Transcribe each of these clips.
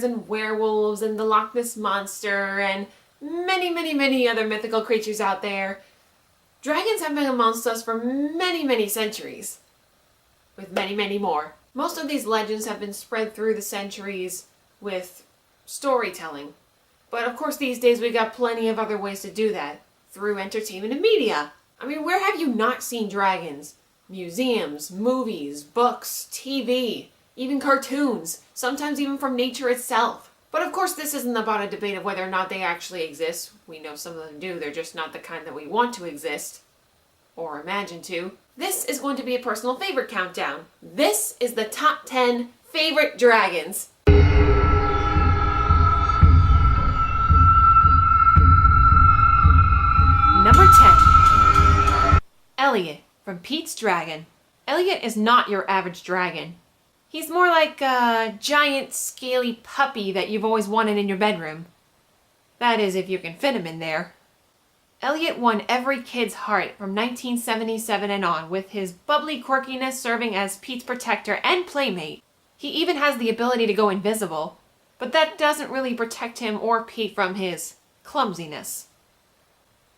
vampires and werewolves and the Loch Ness Monster and many other mythical creatures out there, dragons have been amongst us for many centuries, with many more. Most of these legends have been spread through the centuries with storytelling. But of course these days we got plenty of other ways to do that, through entertainment and media. I mean, where have you not seen dragons? Museums, movies, books, TV, even cartoons, sometimes even from nature itself. But of course this isn't about a debate of whether or not they actually exist. We know some of them do, they're just not the kind that we want to exist, or imagine to. This is going to be a personal favorite countdown. This is the top 10 favorite dragons. Number 10. Elliot from Pete's Dragon. Elliot is not your average dragon. He's more like a giant, scaly puppy that you've always wanted in your bedroom. That is, if you can fit him in there. Elliot won every kid's heart from 1977 and on, with his bubbly quirkiness serving as Pete's protector and playmate. He even has the ability to go invisible, but that doesn't really protect him or Pete from his clumsiness.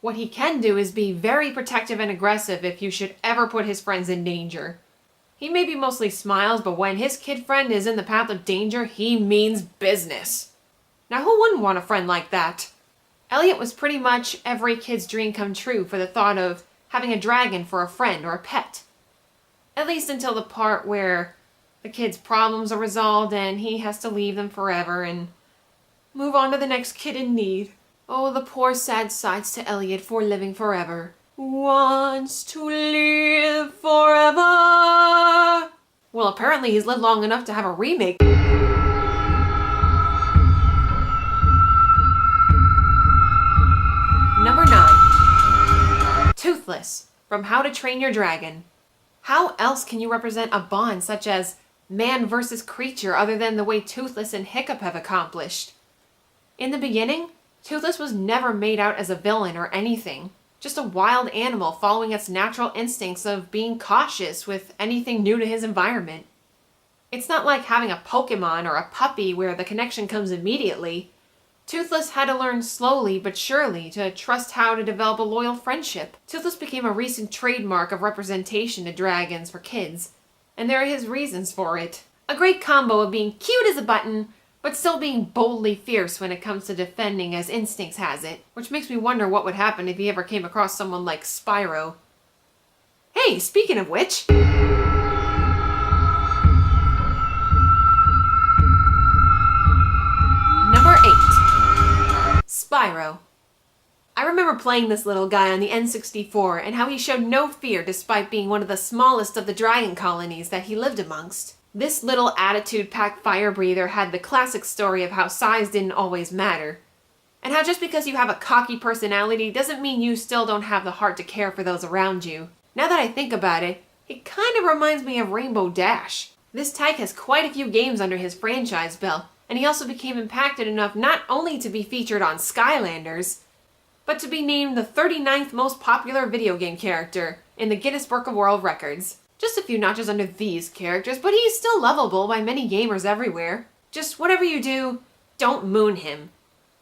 What he can do is be very protective and aggressive if you should ever put his friends in danger. He maybe mostly smiles, but when his kid friend is in the path of danger, he means business. Now who wouldn't want a friend like that? Elliot was pretty much every kid's dream come true for the thought of having a dragon for a friend or a pet. At least until the part where the kid's problems are resolved and he has to leave them forever and move on to the next kid in need. Oh, the poor sad sights to Elliot for living forever. Wants to live forever. Well, apparently he's lived long enough to have a remake. Number 9. Toothless from How to Train Your Dragon. How else can you represent a bond such as man versus creature other than the way Toothless and Hiccup have accomplished? In the beginning, Toothless was never made out as a villain or anything. Just a wild animal following its natural instincts of being cautious with anything new to his environment. It's not like having a Pokemon or a puppy where the connection comes immediately. Toothless had to learn slowly but surely to trust how to develop a loyal friendship. Toothless became a recent trademark of representation to dragons for kids, and there are his reasons for it. A great combo of being cute as a button, but still being boldly fierce when it comes to defending as instincts has it, which makes me wonder what would happen if he ever came across someone like Spyro. Hey, speaking of which... Number 8. Spyro. I remember playing this little guy on the N64 and how he showed no fear despite being one of the smallest of the dragon colonies that he lived amongst. This little attitude-packed fire breather had the classic story of how size didn't always matter, and how just because you have a cocky personality doesn't mean you still don't have the heart to care for those around you. Now that I think about it, it kind of reminds me of Rainbow Dash. This tyke has quite a few games under his franchise belt, and he also became impacted enough not only to be featured on Skylanders, but to be named the 39th most popular video game character in the Guinness Book of World Records. Just a few notches under these characters, but he's still lovable by many gamers everywhere. Just whatever you do, don't moon him.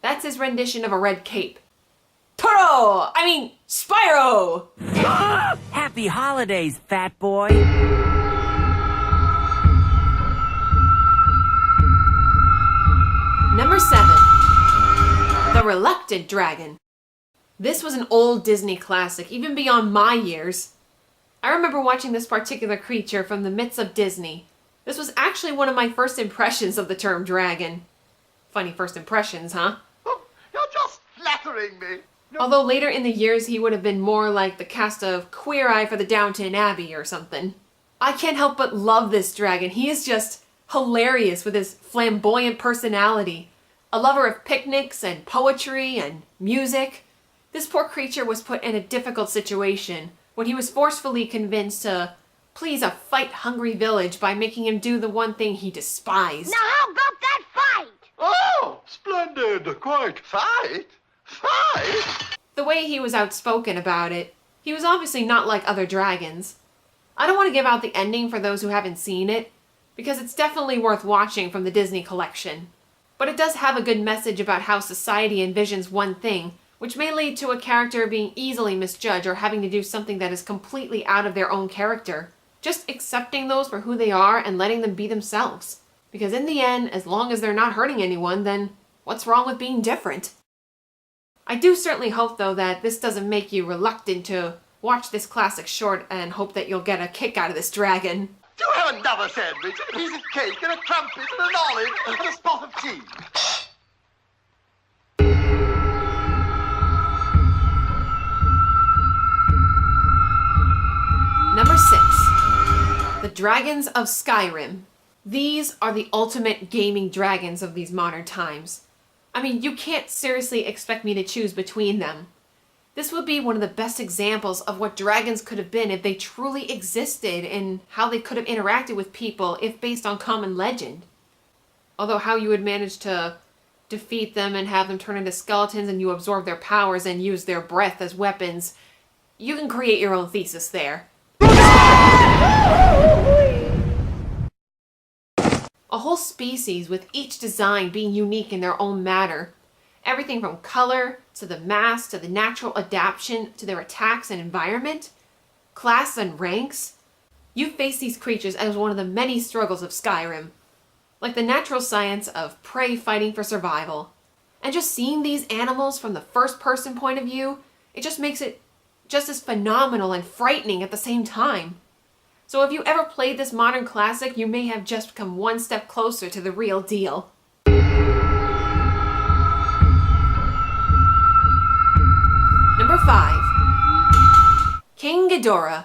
That's his rendition of a red cape. Spyro! Happy holidays, fat boy! Number 7. The Reluctant Dragon. This was an old Disney classic, even beyond my years. I remember watching this particular creature from the midst of Disney. This was actually one of my first impressions of the term dragon. Funny first impressions, huh? Oh, you're just flattering me. Although later in the years he would have been more like the cast of Queer Eye for the Downton Abbey or something. I can't help but love this dragon. He is just hilarious with his flamboyant personality. A lover of picnics and poetry and music. This poor creature was put in a difficult situation when he was forcefully convinced to please a fight-hungry village by making him do the one thing he despised. Now how about that fight? Oh, splendid. Quite. Fight? Fight? The way he was outspoken about it, he was obviously not like other dragons. I don't want to give out the ending for those who haven't seen it, because it's definitely worth watching from the Disney collection. But it does have a good message about how society envisions one thing, which may lead to a character being easily misjudged or having to do something that is completely out of their own character. Just accepting those for who they are and letting them be themselves. Because in the end, as long as they're not hurting anyone, then what's wrong with being different? I do certainly hope, though, that this doesn't make you reluctant to watch this classic short and hope that you'll get a kick out of this dragon. Do you have another sandwich, and a piece of cake, and a crumpet, and an olive, and a spot of tea? Number 6. The Dragons of Skyrim. These are the ultimate gaming dragons of these modern times. I mean, you can't seriously expect me to choose between them. This would be one of the best examples of what dragons could have been if they truly existed and how they could have interacted with people if based on common legend. Although how you would manage to defeat them and have them turn into skeletons and you absorb their powers and use their breath as weapons, you can create your own thesis there. A whole species with each design being unique in their own manner. Everything from color, to the mass, to the natural adaptation, to their attacks and environment, class and ranks. You face these creatures as one of the many struggles of Skyrim. Like the natural science of prey fighting for survival. And just seeing these animals from the first person point of view, it just makes it just as phenomenal and frightening at the same time. So if you ever played this modern classic, you may have just come one step closer to the real deal. Number 5. King Ghidorah.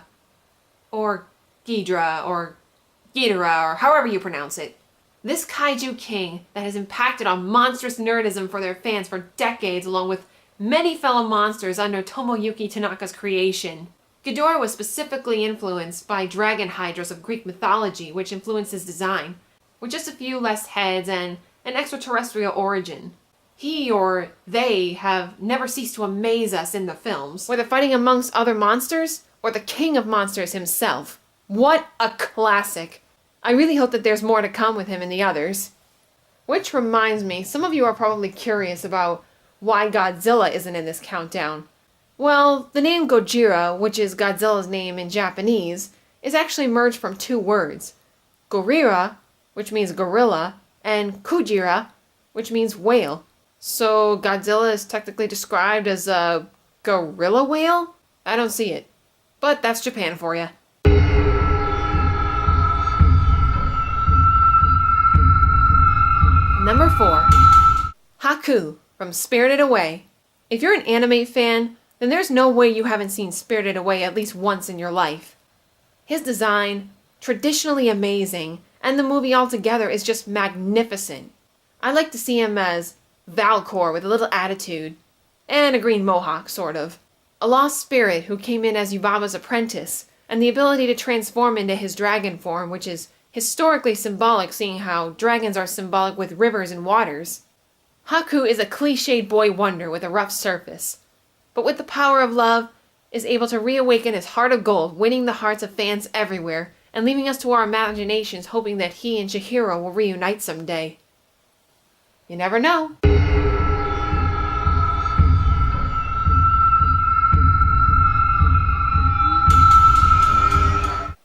Or Ghidorah, or however you pronounce it. This kaiju king that has impacted on monstrous nerdism for their fans for decades, along with many fellow monsters under Tomoyuki Tanaka's creation. Ghidorah was specifically influenced by dragon hydras of Greek mythology, which influenced his design, with just a few less heads and an extraterrestrial origin. He or they have never ceased to amaze us in the films, whether fighting amongst other monsters or the king of monsters himself. What a classic! I really hope that there's more to come with him in the others. Which reminds me, some of you are probably curious about why Godzilla isn't in this countdown. Well, the name Gojira, which is Godzilla's name in Japanese, is actually merged from two words. Gorira, which means gorilla, and Kujira, which means whale. So Godzilla is technically described as a gorilla whale? I don't see it. But that's Japan for you. Number 4. Haku from Spirited Away. If you're an anime fan, then there's no way you haven't seen Spirited Away at least once in your life. His design, traditionally amazing, and the movie altogether is just magnificent. I like to see him as Valcor with a little attitude, and a green mohawk, sort of. A lost spirit who came in as Yubaba's apprentice, and the ability to transform into his dragon form, which is historically symbolic, seeing how dragons are symbolic with rivers and waters. Haku is a cliched boy wonder with a rough surface, but with the power of love, is able to reawaken his heart of gold, winning the hearts of fans everywhere, and leaving us to our imaginations hoping that he and Chihiro will reunite someday. You never know.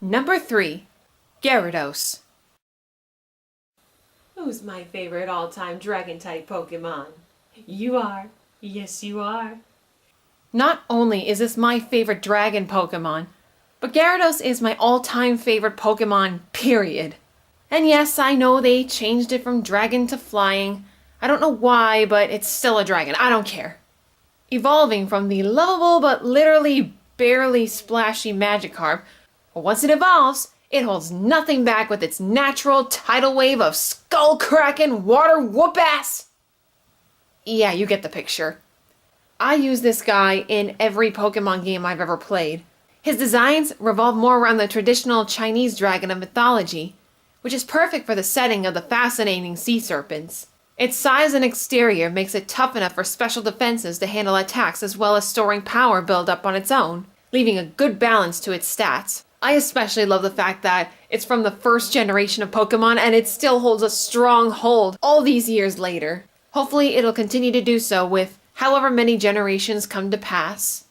Number 3. Gyarados. Who's my favorite all-time dragon-type Pokemon? You are. Yes, you are. Not only is this my favorite dragon Pokemon, but Gyarados is my all-time favorite Pokemon, period. And yes, I know they changed it from dragon to flying. I don't know why, but it's still a dragon. I don't care. Evolving from the lovable but literally barely splashy Magikarp, but once it evolves, it holds nothing back with its natural tidal wave of skull-cracking water whoop-ass! Yeah, you get the picture. I use this guy in every Pokemon game I've ever played. His designs revolve more around the traditional Chinese dragon of mythology, which is perfect for the setting of the fascinating sea serpents. Its size and exterior makes it tough enough for special defenses to handle attacks as well as storing power build up on its own, leaving a good balance to its stats. I especially love the fact that it's from the first generation of Pokemon and it still holds a strong hold all these years later. Hopefully it'll continue to do so with however many generations come to pass.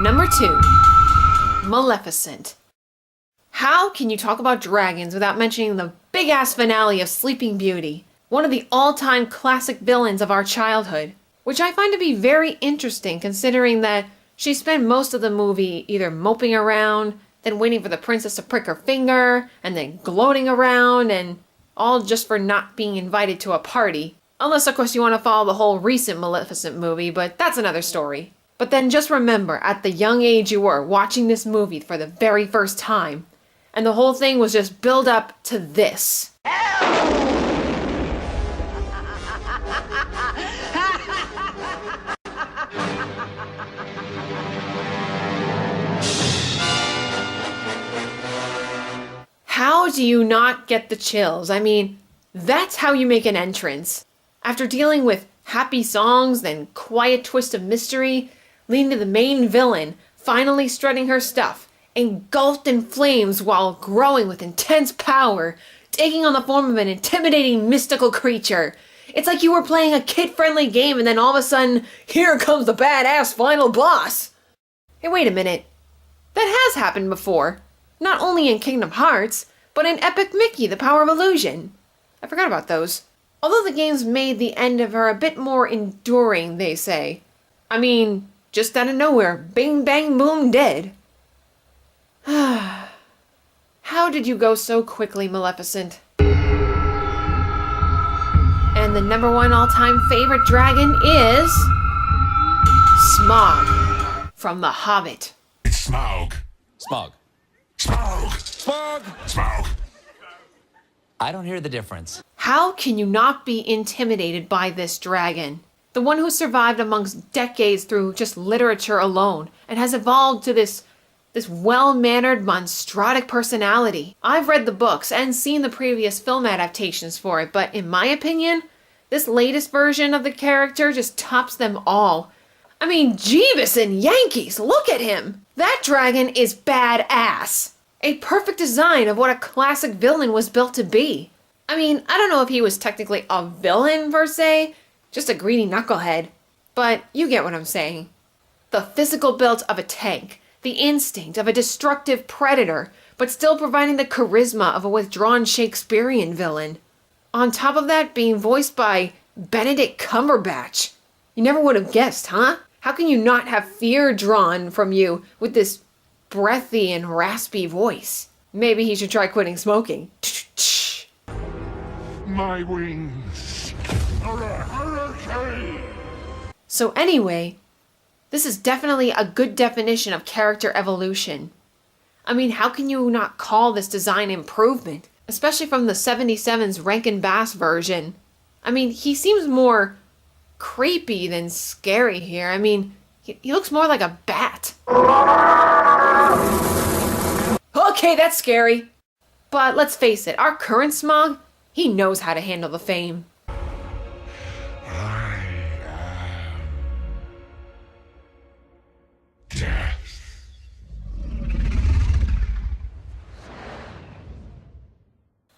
Number 2. Maleficent. How can you talk about dragons without mentioning the big-ass finale of Sleeping Beauty, one of the all-time classic villains of our childhood, which I find to be very interesting considering that she spent most of the movie either moping around, then waiting for the princess to prick her finger, and then gloating around, and all just for not being invited to a party. Unless, of course, you want to follow the whole recent Maleficent movie, but that's another story. But then just remember, at the young age you were watching this movie for the very first time, and the whole thing was just build up to this. How do you not get the chills? I mean, that's how you make an entrance. After dealing with happy songs, then quiet twist of mystery, leading to the main villain finally strutting her stuff, engulfed in flames while growing with intense power, taking on the form of an intimidating mystical creature. It's like you were playing a kid-friendly game and then all of a sudden, here comes the badass final boss. Hey, wait a minute. That has happened before. Not only in Kingdom Hearts, but in Epic Mickey, The Power of Illusion. I forgot about those. Although the games made the end of her a bit more enduring, they say. I mean, just out of nowhere, bing bang boom dead. How did you go so quickly, Maleficent? And the number 1 all-time favorite dragon is... Smaug from The Hobbit. It's Smaug. Smog. Smaug. Smog! Smaug. I don't hear the difference. How can you not be intimidated by this dragon? The one who survived amongst decades through just literature alone and has evolved to this well-mannered, monstrotic personality. I've read the books and seen the previous film adaptations for it, but in my opinion, this latest version of the character just tops them all. I mean, Jeebus and Yankees, look at him! That dragon is badass. A perfect design of what a classic villain was built to be. I mean, I don't know if he was technically a villain per se, just a greedy knucklehead, but you get what I'm saying. The physical build of a tank, the instinct of a destructive predator, but still providing the charisma of a withdrawn Shakespearean villain. On top of that, being voiced by Benedict Cumberbatch. You never would have guessed, huh? How can you not have fear drawn from you with this breathy and raspy voice? Maybe he should try quitting smoking. My wings are a hurricane. So anyway, this is definitely a good definition of character evolution. I mean, how can you not call this design improvement? Especially from the 77's Rankin Bass version. I mean, he seems more creepy than scary here. I mean, he looks more like a bat. Okay, that's scary. But let's face it, our current Smaug, he knows how to handle the fame. I am death.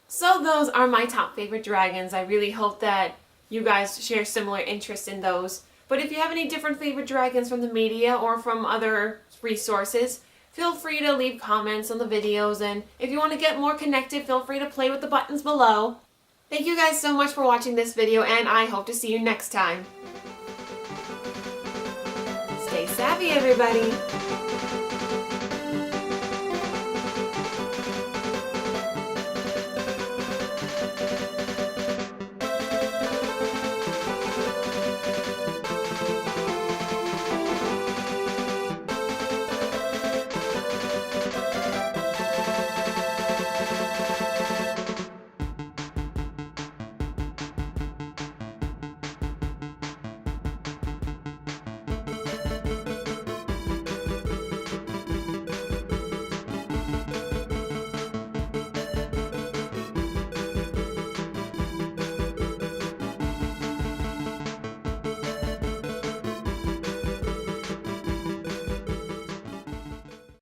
So those are my top favorite dragons. I really hope that you guys share similar interest in those. But if you have any different favorite dragons from the media or from other resources, feel free to leave comments on the videos. And if you want to get more connected, feel free to play with the buttons below. Thank you guys so much for watching this video, and I hope to see you next time. Stay savvy, everybody!